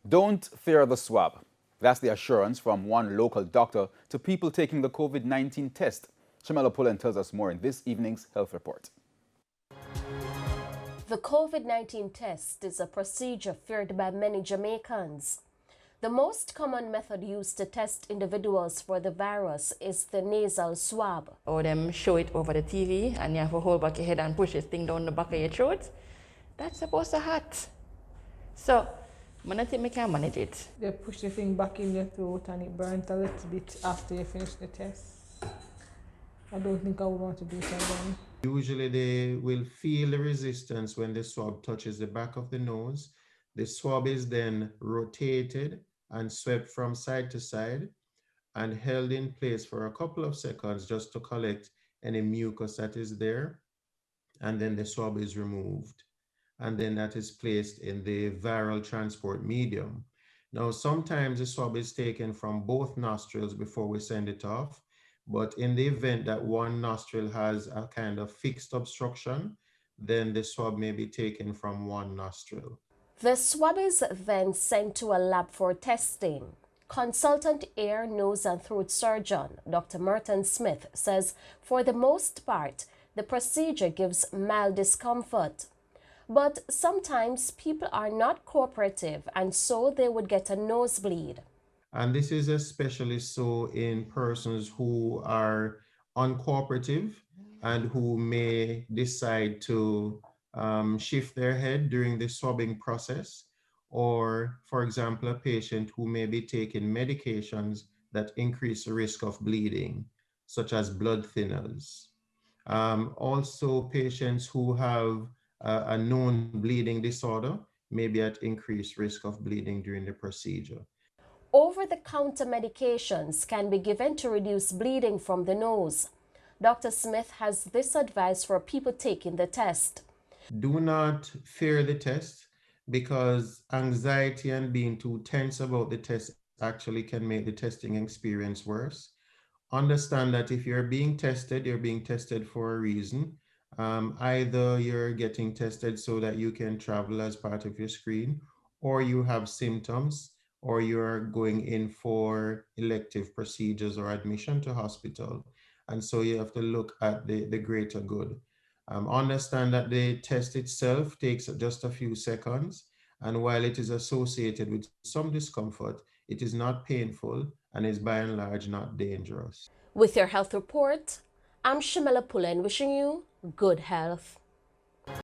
Don't fear the swab. That's the assurance from one local doctor to people taking the COVID-19 test. Shamela Pullen tells us more in this evening's health report. The COVID-19 test is a procedure feared by many Jamaicans. The most common method used to test individuals for the virus is the nasal swab. Or them show it over the TV and you have to hold back your head and push this thing down the back of your throat. That's supposed to hurt. So, I don't think I can manage it. They push the thing back in your throat and it burns a little bit after you finish the test. I don't think I would want to do it again. Usually they will feel the resistance when the swab touches the back of the nose. The swab is then rotated and swept from side to side and held in place for a couple of seconds just to collect any mucus that is there. And then the swab is removed. And then that is placed in the viral transport medium. Now, sometimes the swab is taken from both nostrils before we send it off. But in the event that one nostril has a kind of fixed obstruction, then the swab may be taken from one nostril. The swab is then sent to a lab for testing. Consultant ear, nose and throat surgeon Dr. Merton Smith says for the most part, the procedure gives mild discomfort. But sometimes people are not cooperative and so they would get a nosebleed. And this is especially so in persons who are uncooperative and who may decide to shift their head during the swabbing process, or, for example, a patient who may be taking medications that increase the risk of bleeding, such as blood thinners. Also, patients who have a known bleeding disorder may be at increased risk of bleeding during the procedure. Over-the-counter medications can be given to reduce bleeding from the nose. Dr. Smith has this advice for people taking the test. Do not fear the test, because anxiety and being too tense about the test actually can make the testing experience worse. Understand that if you're being tested for a reason. Either you're getting tested so that you can travel as part of your screen, or you have symptoms, or you're going in for elective procedures or admission to hospital. And so you have to look at the greater good. Understand that the test itself takes just a few seconds, and while it is associated with some discomfort, it is not painful and is by and large not dangerous. With your health report, I'm Shamela Pullen wishing you good health.